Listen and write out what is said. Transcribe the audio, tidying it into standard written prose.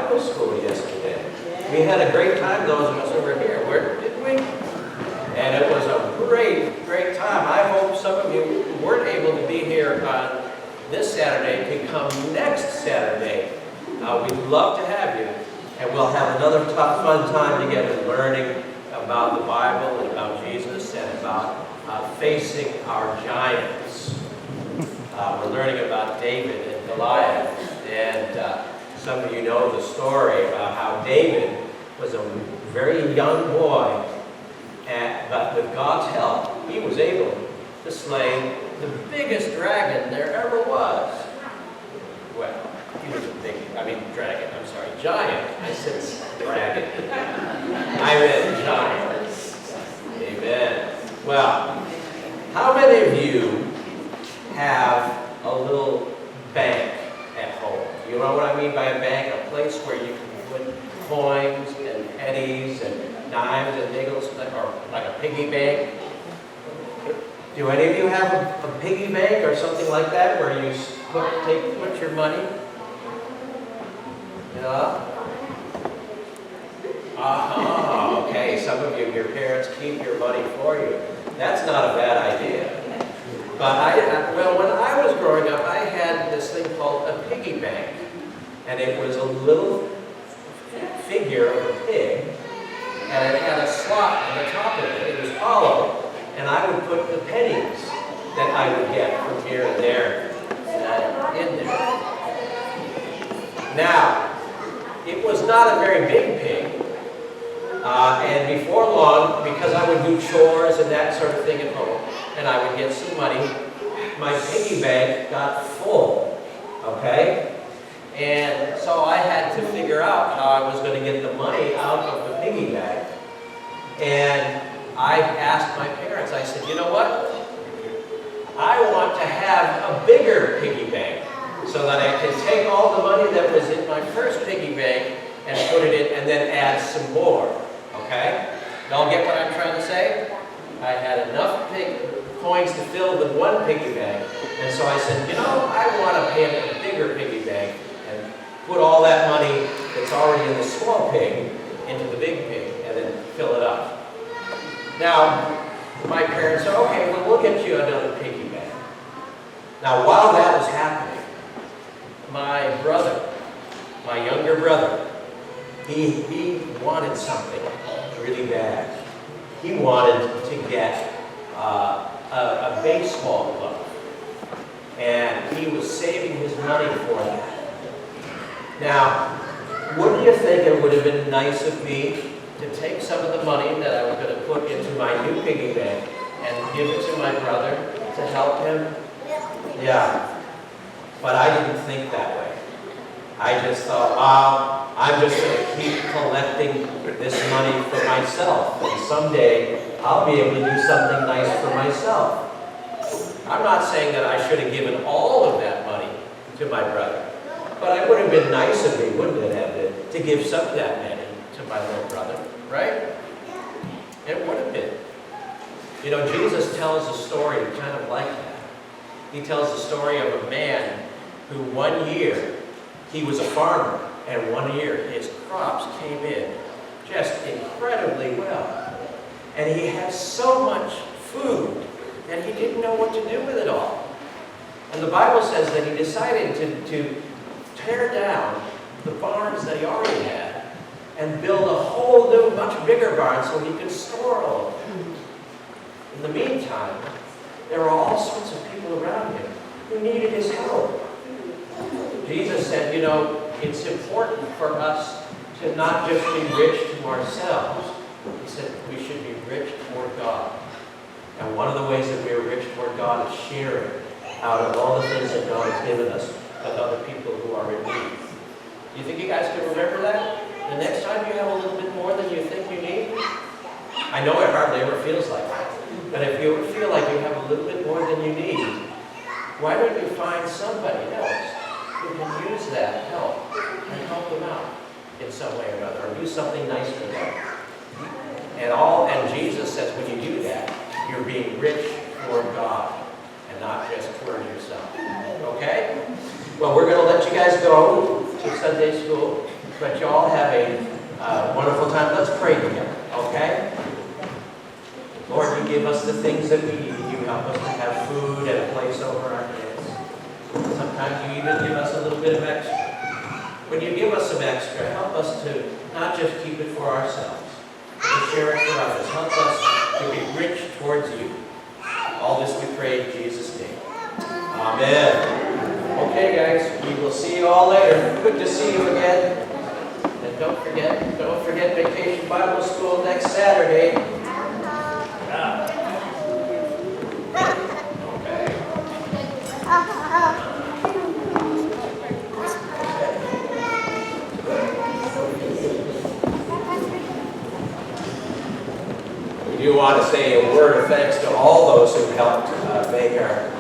Bible school yesterday. We had a great time, those of us who were here, didn't we? And it was a great, great time. I hope some of you who weren't able to be here on this Saturday can come next Saturday. We'd love to have you. And we'll have another fun time together learning about the Bible and about Jesus and about facing our giants. We're learning about David and Goliath. And some of you know the story about how David was a very young boy, but with God's help, he was able to slay the biggest dragon there ever was. Well, he was a giant. I said dragon. I meant giant. Amen. Well, how many of you have a little bank at home? You know what I mean by a bank? A place where you can put coins and pennies and dimes and nickels, or like a piggy bank. Do any of you have a piggy bank or something like that where you put your money? Yeah. Okay. Some of you, your parents keep your money for you. That's not a bad idea. But well, when I was growing up, I had this thing called a piggy bank. And it was a little figure of a pig, and it had a slot on the top of it. It was hollow, and I would put the pennies that I would get from here and there in there. Now, it was not a very big pig, and before long, because I would do chores and that sort of thing at home, and I would get some money, my piggy bank got full, okay? And so I had to figure out how I was going to get the money out of the piggy bank. And I asked my parents, I said, you know what? I want to have a bigger piggy bank so that I can take all the money that was in my first piggy bank and put it in and then add some more. Okay? Y'all get what I'm trying to say? I had enough coins to fill with one piggy bank. And so I said, you know, I want to pay a bigger piggy bank and put all that money that's already in the small pig into the big pig and then fill it up. Now, my parents said, okay, well, we'll get you another piggy bank. Now, while that was happening, my brother, my younger brother, he wanted something really bad. He wanted to get a baseball glove. And he was saving his money for that. Now, wouldn't you think it would have been nice of me to take some of the money that I was going to put into my new piggy bank and give it to my brother to help him? Yeah. But I didn't think that way. I just thought, wow, I'm just going to keep collecting this money for myself. And someday, I'll be able to do something nice for myself. I'm not saying that I should have given all of that money to my brother. But it would have been nice of me, wouldn't it have been, to give some of that money to my little brother, right? It would have been. You know, Jesus tells a story kind of like that. He tells the story of a man who one year, he was a farmer, and one year his crops came in just incredibly well. And he had so much food that he didn't know what to do with it all. And the Bible says that he decided to tear down the barns that he already had and build a whole new, much bigger barn so he could store all of it. In the meantime, there were all sorts of people around him who needed his help. Jesus said, you know, it's important for us to not just be rich to ourselves. He said we should be rich toward God. And one of the ways that we are rich toward God is sharing out of all the things that God has given us with other people who are in need. Do you think you guys can remember that? The next time you have a little bit more than you think you need? I know it hardly ever feels like that. But if you feel like you have a little bit more than you need, why don't you find somebody else who can use that help and help them out in some way or another, or do something nice for them? And Jesus says when you do that, you're being rich toward God and not just toward yourself. Okay? Well, we're going to let you guys go to Sunday school. But you all have a wonderful time. Let's pray together, okay? Lord, you give us the things that we need. You help us to have food and a place over our heads. Sometimes you even give us a little bit of extra. When you give us some extra, help us to not just keep it for ourselves, but to share it for others. Help us to be rich towards you. All this we pray in Jesus' name. Amen. Okay, guys, we will see you all later. Good to see you again. And don't forget Vacation Bible School next Saturday. We do want to say a word of thanks to all those who helped make our